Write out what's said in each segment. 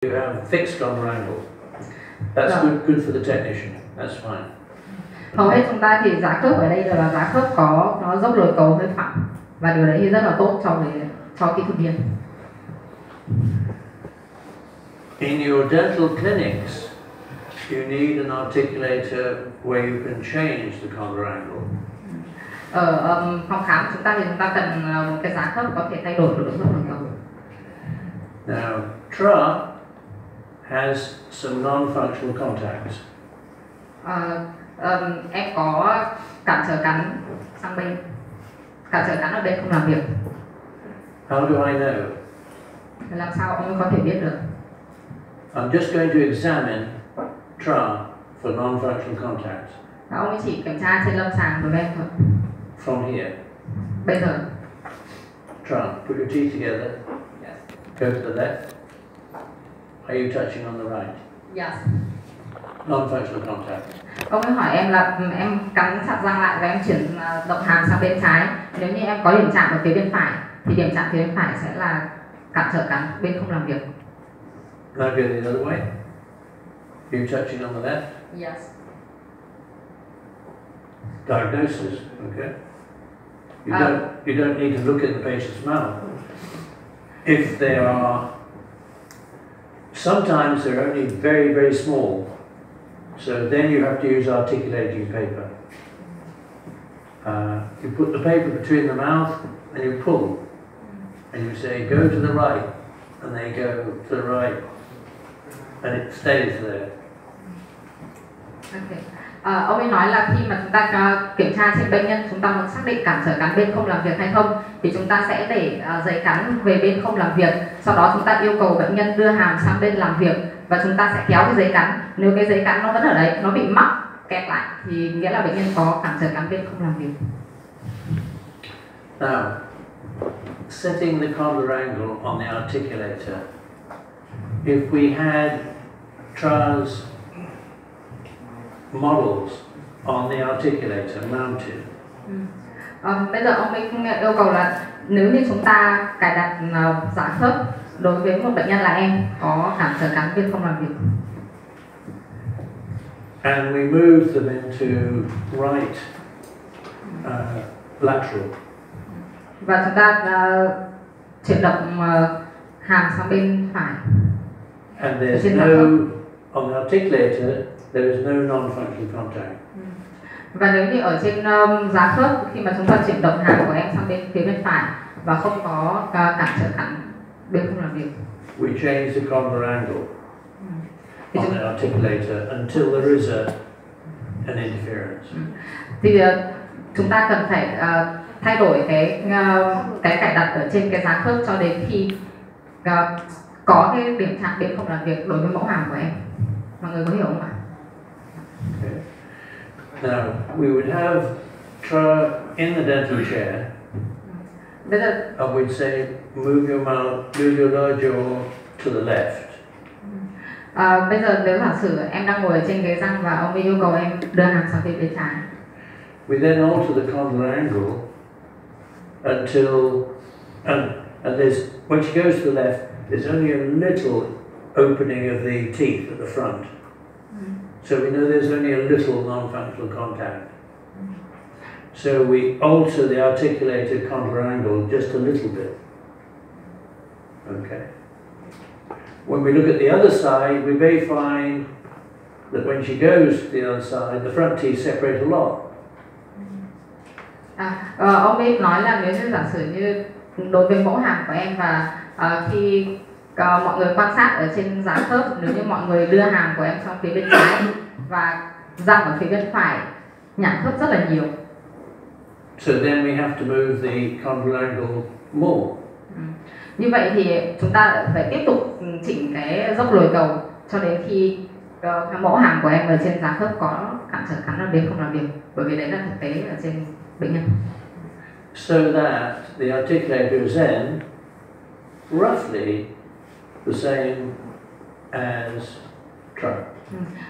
You have fixed contour angle. That's good for the technician. That's fine. Hầu hết chúng ta thì giá khớp ở đây là giá khớp có nó dốc lồi cầu hơi phẳng, và điều đấy thì rất là tốt cho kỹ thuật viên. In your dental clinics, you need an articulator where you can change the contour angle. Ở phòng khám chúng ta thì chúng ta cần một cái giá khớp có thể thay đổi độ dốc lồi cầu. Now, TRA has some non-functional contacts. Em có cản trở cắn sang bên, cản trở cắn ở bên không làm việc. How do I know? Làm sao ông có thể biết được? I'm just going to examine TRA for non-functional contacts. Ông ấy chỉ kiểm tra trên lâm sàng với em thôi. From here. Bây giờ. TRA, put your teeth together. Yes. Go to the left. Are you touching on the right? Yes. Non-functional contact. Ông ấy hỏi em là em cắn chặt răng lại và em chuyển động hàm sang bên trái. Nếu như em có điểm chạm ở phía bên phải thì điểm chạm phía bên phải sẽ là cản trở cắn bên không làm việc. Now go the other way. You touching on the left? Yes. Diagnosis, okay. You don't need to look at the patient's mouth. If they are, sometimes they're only very, very small. So then you have to use articulating paper. You put the paper between the mouth and you pull. And you say, go to the right. And they go to the right. And it stays there. Okay. Ông ấy nói là khi mà chúng ta kiểm tra trên bệnh nhân, chúng ta muốn xác định cản trở cắn bên không làm việc hay không, thì chúng ta sẽ để giấy cắn về bên không làm việc. Sau đó chúng ta yêu cầu bệnh nhân đưa hàm sang bên làm việc và chúng ta sẽ kéo cái giấy cắn. Nếu cái giấy cắn nó vẫn ở đấy, nó bị mắc kẹt lại thì nghĩa là bệnh nhân có cản trở cắn bên không làm việc. Now, setting the contour angle on the articulator. If we had TRA's models on the articulator mounted. Bây giờ ông ấy yêu cầu là nếu như chúng ta cài đặt giá khớp đối với một bệnh nhân là em có cản trở cắn bên không làm việc. And we move them into right lateral. Và chúng ta chuyển động hàm sang bên phải. And there's no, on the articulator, there is no non-functional contact. Và nếu như ở trên giá khớp, khi mà chúng ta chuyển động hàm của em sang phía bên phải và không có cản trở cắn bên không làm việc. We change the contour angle on the articulator until there is an interference. Thì chúng ta cần phải thay đổi cái cài đặt ở trên cái giá khớp cho đến khi có cái điểm chạm bên không làm việc đối với mẫu hàm của em. Mọi người có hiểu không ạ? Okay. Now we would have TRA in the dental chair. Bây giờ, and we'd say move your mouth, move your lower jaw to the left. Bây giờ nếu giả sử em đang ngồi ở trên ghế răng và ông ấy yêu cầu em đưa hàm sang phía bên trái. We then alter the contour angle until and there's when she goes to the left, there's only a little opening of the teeth at the front. So we know there's only a little non-functional contact. So we alter the articulated contour angle just a little bit. Okay. When we look at the other side, we may find that when she goes to the other side, the front teeth separate a lot. Ông ấy nói là nếu như giả sử như đối với mẫu hàm của em và khi mọi người quan sát ở trên giá khớp, nếu như mọi người đưa hàm của em sang phía bên trái và răng ở phía bên phải nhả khớp rất là nhiều. So then we have to move the contour angle more. Như vậy thì chúng ta phải tiếp tục chỉnh cái dốc lồi cầu cho đến khi cái mẫu hàm của em ở trên giá khớp có cản trở cắn ở bên không làm việc, bởi vì đấy là thực tế ở trên bệnh nhân. So that the articulator is then roughly the same as TRA.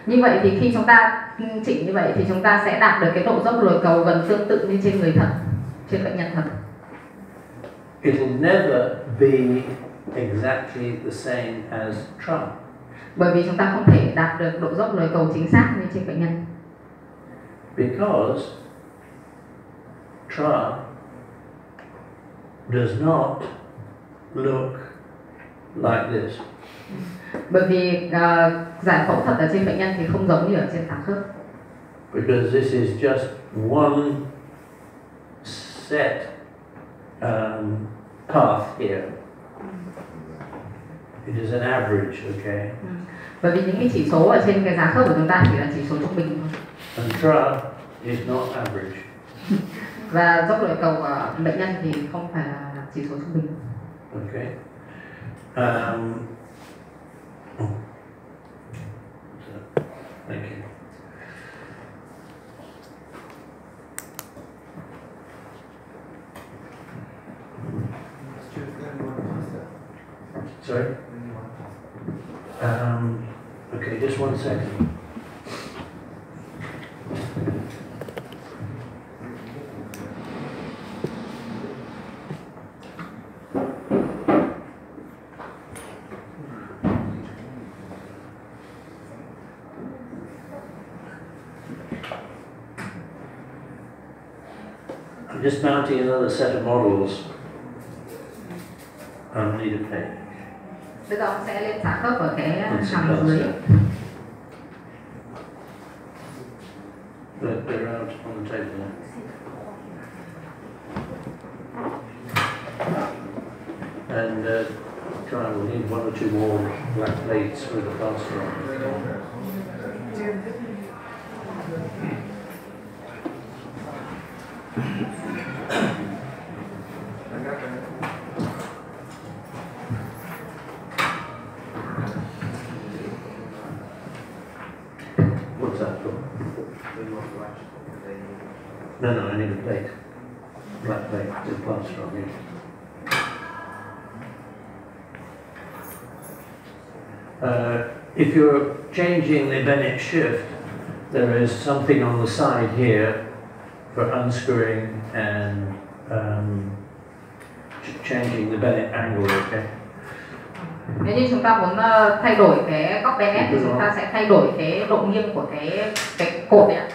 Như vậy thì khi chúng ta chỉnh như vậy thì chúng ta sẽ đạt được cái độ dốc lồi cầu gần tương tự như trên người thật, trên bệnh nhân thật. It'll never be exactly the same as Trump. Bởi vì chúng ta không thể đạt được độ dốc lời cầu chính xác như trên bệnh nhân. Because Trump does not look like this. Bởi vì giải phẫu thuật ở trên bệnh nhân thì không giống như ở trên xạ khớp. Because this is just one set path here. It is an average, okay? Bởi vì những cái chỉ số ở trên cái giá khớp của chúng ta chỉ là chỉ số trung bình thôi. And Trump is not average. Và dốc lời cầu của bệnh nhân thì không phải là chỉ số trung bình. Okay. Thank you. Sorry? Okay, just one second. I'm just mounting another set of models. I'll need a plate. Bây giờ ông sẽ lên xạ khớp ở cái hàm dưới. They're out on the table. And we'll need one or two more black plates with the plaster on. What's that for? No, I need a plate. Black plate with plaster on it. If you're changing the Bennett shift, there is something on the side here for unscrewing and changing the Bennett angle, okay? Nếu như chúng ta muốn thay đổi cái góc Bennett thì chúng ta sẽ thay đổi cái độ nghiêng của cái cột này ạ.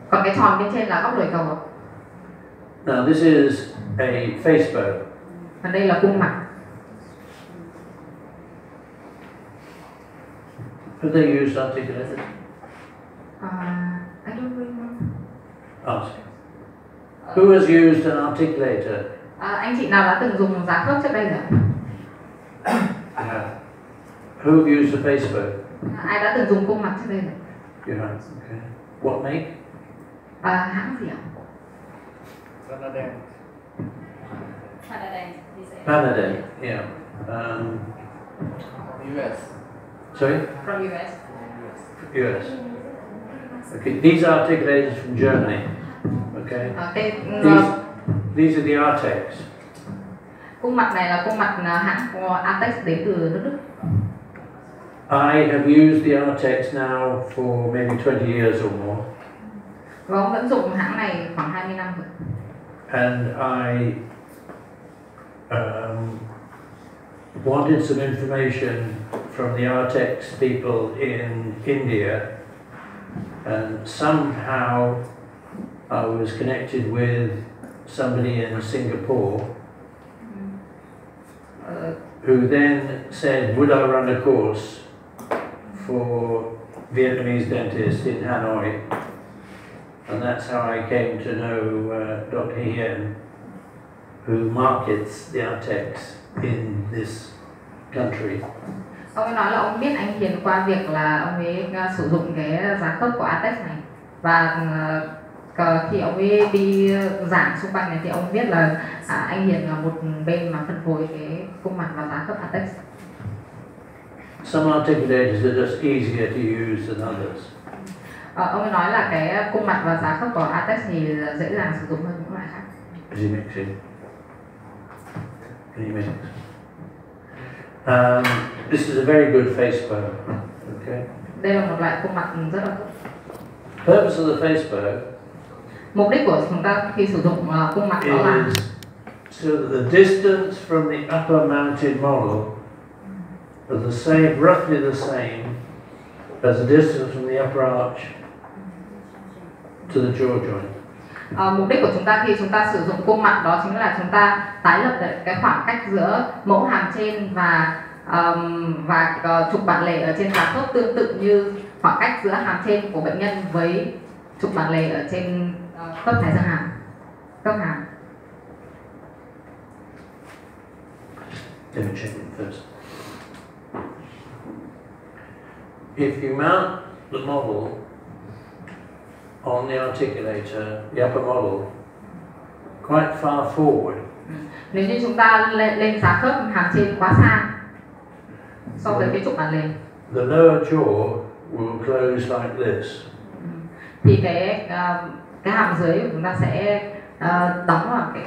Còn cái tròn bên trên là góc lời cầu ạ. Now this is a face bow. Và đây là cung mặt. Have they used articulated? I don't remember. Ask. Who has used an articulator? Anh chị nào đã từng dùng giá khớp trước đây rồi? Who have used a face bow? Ai đã từng dùng cung mặt trước đây rồi? You have. Okay. What make? Hãng gì ạ? Panadol. Yeah. US. Sorry? From US. US. Okay. These are articulators from Germany. Okay. These are the Artex. Cung mặt này là cung mặt hãng của Artex đến từ nước Đức. I have used the Artex now for maybe 20 years or more. Và ông vẫn dùng hãng này khoảng 20 năm rồi. And I wanted some information from the Artex people in India, and somehow I was connected with somebody in Singapore who then said, would I run a course for Vietnamese dentists in Hanoi? And that's how I came to know Dr. Hien, who markets the Artex in this country. Ông ấy nói là ông biết anh Hiền qua việc là ông ấy sử dụng cái giá khớp của Artex này. Và khi ông ấy đi giảng xung quanh này thì ông biết là anh Hiền là một bên mà phân phối cái cung mặt và giá khớp Artex. Some articulators are just easier to use than others. Ông ấy nói là cái cung mặt và giá khớp của Artex thì dễ dàng sử dụng hơn những loại khác. Is he mixing? Can you mix? This is a very good face bow. Okay. Đây là một loại cung mặt rất là tốt. Purpose of the face bow Mục đích của chúng ta khi sử dụng cung mặt đó là so that the distance from the upper mounted model is the same, roughly the same as the distance from the upper arch to the jaw joint. Mục đích của chúng ta khi chúng ta sử dụng cung mặt đó chính là chúng ta tái lập cái khoảng cách giữa mẫu hàm trên và trục bản lề ở trên giá khớp, tương tự như khoảng cách giữa hàm trên của bệnh nhân với trục bản lề ở trên khớp thái dương hàm, khớp hàm. Let me check it first. If you mount the model on the articulator, the upper model, quite far forward. Nếu như chúng ta lên giá khớp hàm trên quá xa so với cái trục bản lề, the lower jaw will close like this. Thì cái hàm dưới của chúng ta sẽ đóng vào cái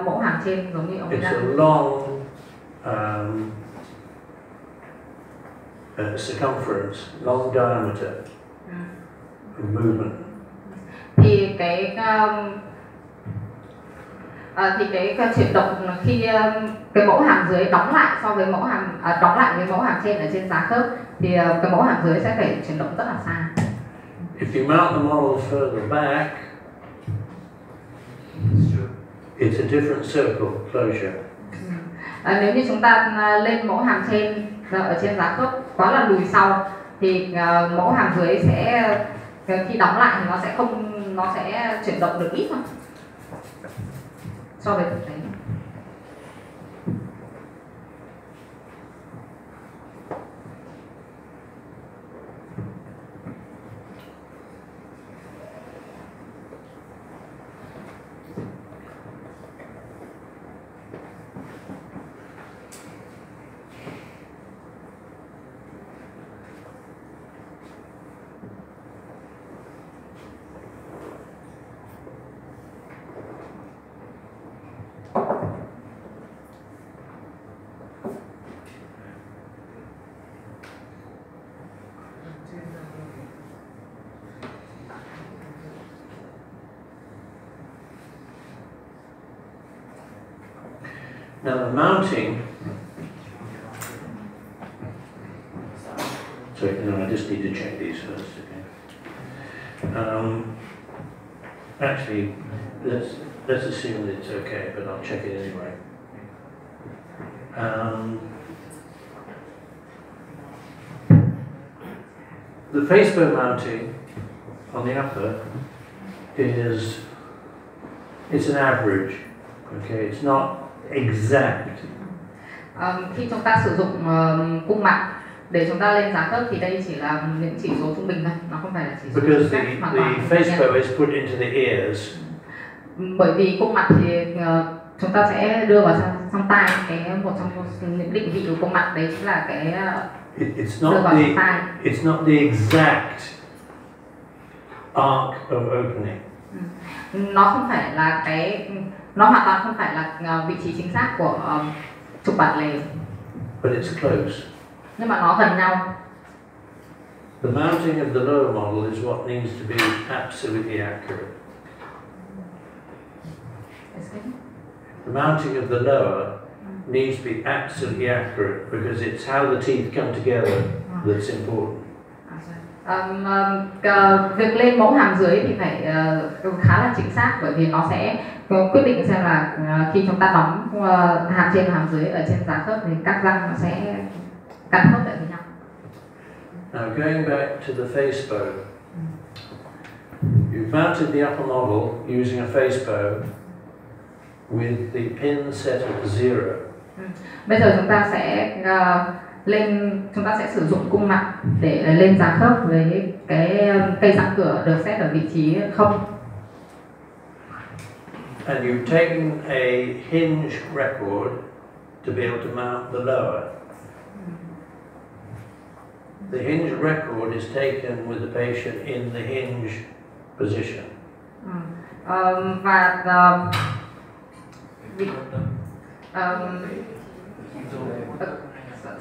mẫu hàm trên giống như ông ấy It's a long circumference, long diameter of movement. Thì cái chuyển động khi cái mẫu hàm dưới đóng lại so với mẫu hàm đóng lại với mẫu hàm trên ở trên giá khớp thì cái mẫu hàm dưới sẽ phải chuyển động rất là xa. If you mount the model further back, it's a different circle closure. Nếu như chúng ta lên mẫu hàm trên ở trên giá khớp quá là lùi sau thì mẫu hàm dưới sẽ khi đóng lại thì nó sẽ chuyển động được ít thôi so với thực tế. Now the mounting, sorry, no, I just need to check these first. Okay. Actually, let's assume that it's okay, but I'll check it anyway. The facebone mounting on the upper it's an average. Okay, it's not exact. Khi chúng ta sử dụng cung mặt để chúng ta lên giá khớp thì đây chỉ là những chỉ số trung bình thôi, nó không phải là chỉ số Because chính xác. the facebone is put into the ears. Bởi vì cung mặt thì chúng ta sẽ đưa vào trong tai, một trong những định vị của cung mặt đấy chính là cái đưa vào trong tai. It's not the exact arc of opening. Nó không phải là nó hoàn toàn không phải là vị trí chính xác của trục bản lề. But it's close. Nhưng mà nó gần nhau. The mounting of the lower model is what needs to be absolutely accurate. The mounting of the lower needs to be absolutely accurate because it's how the teeth come together that's important. Việc lên mẫu hàm dưới thì phải khá là chính xác bởi vì nó sẽ quyết định xem là khi chúng ta đóng hàm trên và hàm dưới ở trên giá khớp thì các răng nó sẽ cắn khớp lại với nhau. Now going back to the facebone, you've mounted the upper model using a facebone with the pin set at 0. Bây giờ chúng ta sẽ sử dụng cung mặt để lên giá khớp với cái cây răng cửa được set ở vị trí 0. And you've taken a hinge record to be able to mount the lower. The hinge record is taken with the patient in the hinge position.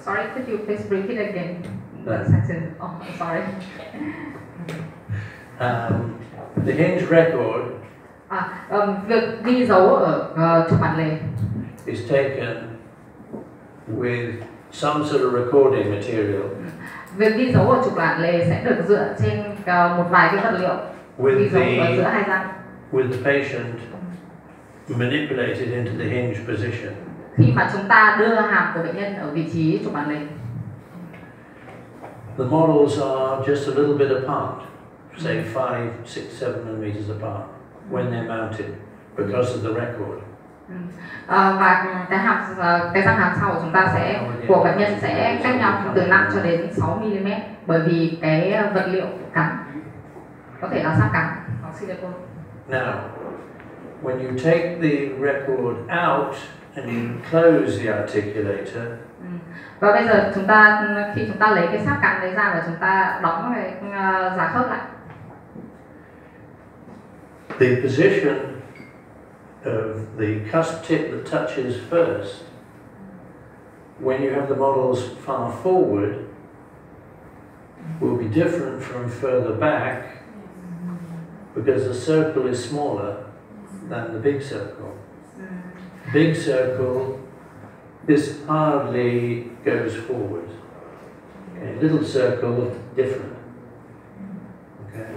Sorry, could you please repeat again? No. Oh, sorry. The hinge record Việc ghi dấu ở chụp bản lề is taken with some sort of recording material. Việc ghi dấu ở chụp bản lề sẽ được dựa trên một vài cái vật liệu ghi dấu ở giữa hai răng. With the patient manipulated into the hinge position. Khi mà chúng ta đưa hàm của bệnh nhân ở vị trí chụp bản lề. The models are just a little bit apart, say 5, 6, 7 millimeters apart when they're mounted because of the record. Và cái răng hàm sau của chúng ta của bệnh nhân sẽ cách nhau từ 5 cho đến 6 mm bởi vì cái vật liệu cắn có thể là sáp cắn hoặc silicone. Now, when you take the record out and you close the articulator. Và bây giờ khi chúng ta lấy cái sáp cắn đấy ra và chúng ta đóng cái giá khớp lại. The position of the cusp tip that touches first, when you have the models far forward, will be different from further back because the circle is smaller than the big circle. Big circle, this hardly goes forward. Okay, little circle, different. Okay,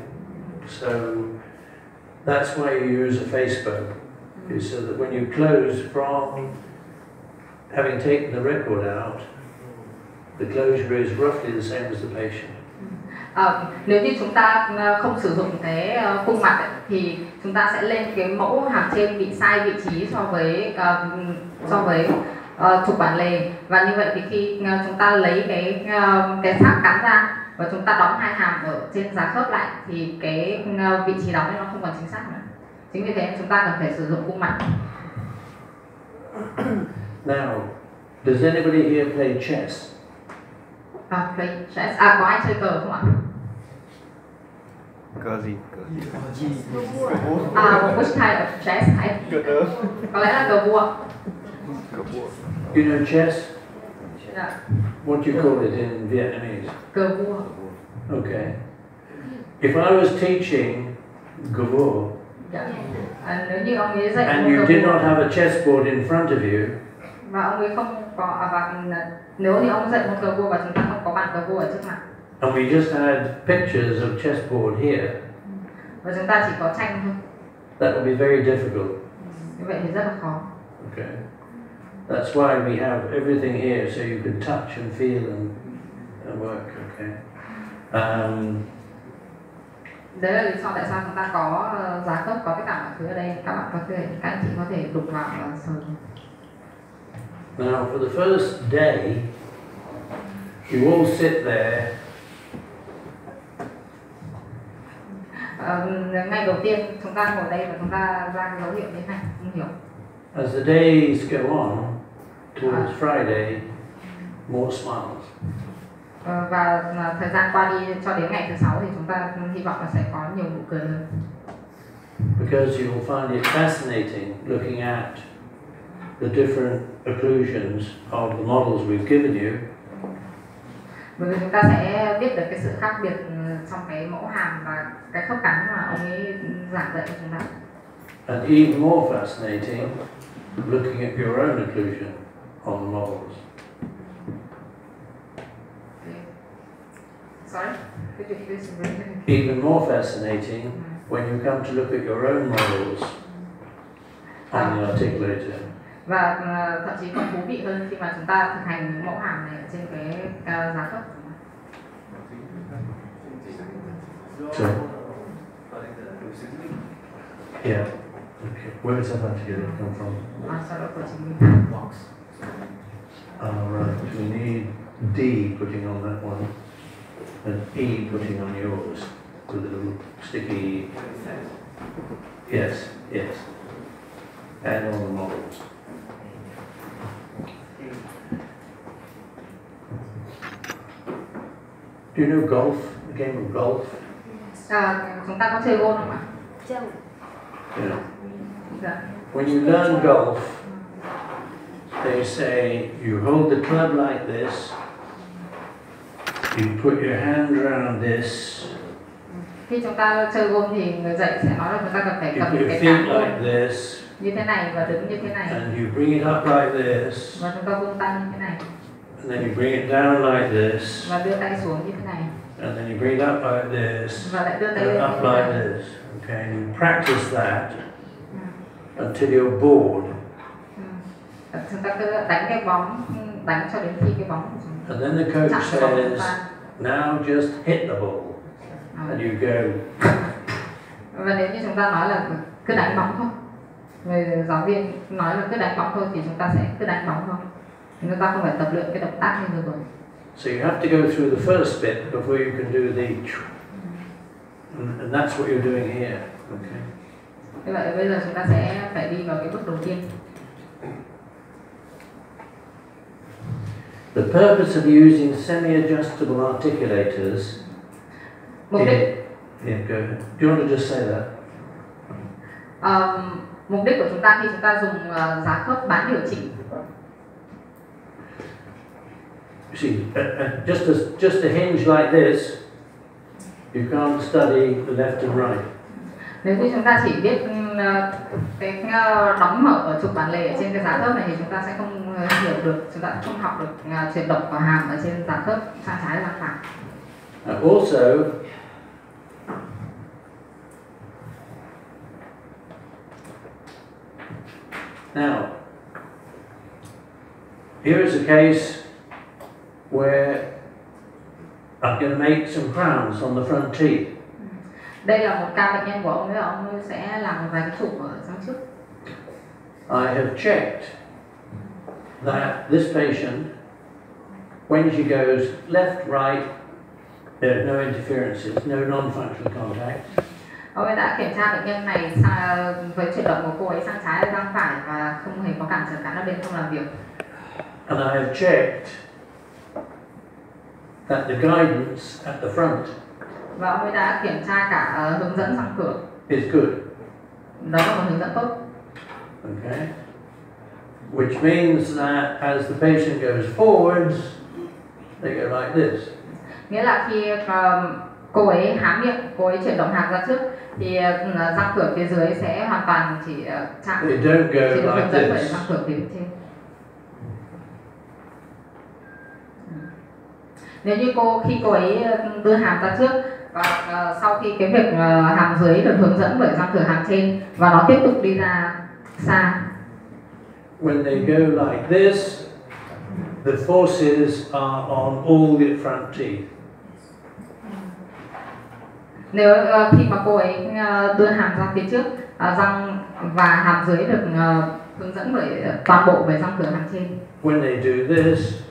so that's why you use a face bow, is so that when you close from having taken the record out, the closure is roughly the same as the patient. Nếu như chúng ta không sử dụng cái khung mặt ấy, thì chúng ta sẽ lên cái mẫu hàm trên bị sai vị trí so với chụp bản lề, và như vậy thì khi chúng ta lấy cái sáp cắn ra và chúng ta đóng hai hàm ở trên giá khớp lại thì cái vị trí đóng nó không còn chính xác nữa. Chính vì thế chúng ta cần phải sử dụng khung mặt. Now, does anybody here play chess? Play chess. Có ai chơi cờ không ạ? Cờ gì? Which type of chess? Có lẽ là cờ vua. You know chess? Yeah. What do you call it in Vietnamese? Cờ vua. Okay. If I was teaching cờ vua, nếu như ông ấy dạy and you did not have a chessboard in front of you, và ông ấy không có nếu như ông dạy một cờ vua và chúng ta không có bàn cờ vua ở trước mặt, and we just had pictures of chessboard here, và chúng ta chỉ có tranh thôi, that would be very difficult. Như vậy thì rất là khó. Okay. That's why we have everything here so you can touch and feel and work. Okay. Đấy là lý do tại sao chúng ta có giá khớp, có tất cả mọi thứ ở đây. Các anh chị có thể đụng vào và sờ. Now, for the first day, you all sit there. Ngày đầu tiên chúng ta ngồi đây và chúng ta ra dấu hiệu như này, không hiểu. As the days go on towards Friday, more smiles. Và thời gian qua đi cho đến ngày thứ 6 thì chúng ta hy vọng là sẽ có nhiều nụ cười hơn. Because you will find it fascinating looking at the different occlusions of the models we've given you. Bởi vì chúng ta sẽ biết được cái sự khác biệt trong cái mẫu hàm và cái khớp cắn mà ông ấy giảng dạy cho chúng ta. And even more fascinating looking at your own occlusion on the models. Sorry? Could you please repeat? Even more fascinating when you come to look at your own models on the articulator. Và thậm chí còn thú vị hơn khi mà chúng ta thực hành những mẫu hàm này trên cái giá khớp. So, yeah. Okay. Where does that articulator come from? Sau đó của chính mình. Right. We need D putting on that one and E putting on yours with a little sticky. Yes. Yes. Add on the models. Do you know golf? The game of golf? Chúng ta có chơi golf không ạ? Yeah. Dạ. When you learn golf, they say you hold the club like this, you put your hand around this, Khi chúng ta chơi gôn thì người dạy sẽ nói là chúng ta cần phải cầm You cái think cán gôn like this, như thế này và đứng như thế này, and you bring it up like this, và chúng ta vung tay như thế này, and then you bring it down like this, và đưa tay xuống như thế này, and then you bring it up like this, và lại đưa tay and lên up như thế like này. this. Okay, and you practice that until you're bored. Chúng ta cứ đánh cái bóng, đánh cho đến khi cái bóng And then the coach chạm vào bóng chúng says, ta. now just hit the ball. And you go, Và nếu như chúng ta nói là cứ đánh bóng thôi, người giáo viên nói là cứ đánh bóng thôi thì chúng ta sẽ cứ đánh bóng thôi. Chúng ta không phải tập luyện cái động tác như vừa rồi. so you have to go through the first bit before you can do the and that's what you're doing here. Okay. Như vậy bây giờ chúng ta sẽ phải đi vào cái bước đầu tiên. The purpose of using semi-adjustable articulators Mục đích yeah, go ahead. Do you want to just say that? Mục đích của chúng ta khi chúng ta dùng giá khớp bán điều chỉnh. You see, just a hinge like this, you can't study the left and right. Nếu như chúng ta chỉ biết cái đóng mở ở trục bản lề ở trên cái giá khớp này thì chúng ta sẽ không hiểu được, chúng ta không học được chuyển động của hàm ở trên giá khớp sang trái sang phải. Also, now, here is a case where I'm going to make some crowns on the front teeth. Đây là một ca bệnh nhân của ông ấy sẽ làm một vài cái trụ ở răng trước. I have checked that this patient, when she goes left, right, there are no interferences, no non-functional contact. Ông ấy đã kiểm tra bệnh nhân này với chuyển động của cô ấy sang trái sang phải và không hề có cản trở cản ở bên không làm việc. And I have checked that the guidance at the front Và ông ấy đã kiểm tra cả hướng dẫn răng cửa. is good. Đó là một hướng dẫn tốt. Okay. Which means that as the patient goes forwards, they go like this. Nghĩa là khi cô ấy há miệng, cô ấy chuyển động hàm ra trước thì răng cửa phía dưới sẽ hoàn toàn chỉ chạm, They don't chỉ được go hướng like dẫn bởi this. răng cửa phía trên. Nếu như khi cô ấy đưa hàm ra trước và sau khi cái việc hàm dưới được hướng dẫn bởi răng cửa hàm trên và nó tiếp tục đi ra xa. When they go like this, the forces are on all the front teeth. Nếu khi mà cô ấy đưa hàm ra phía trước, răng và hàm dưới được hướng dẫn bởi toàn bộ bởi răng cửa hàm trên. When they do this,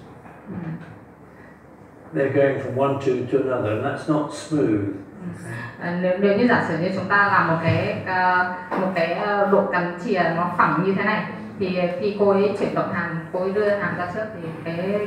they're going from one tooth to another, and that's not smooth. Nếu như giả sử như chúng ta làm một cái độ cắn chìa nó phẳng như thế này thì khi cô ấy chuyển động hàm, cô ấy đưa hàm ra trước thì cái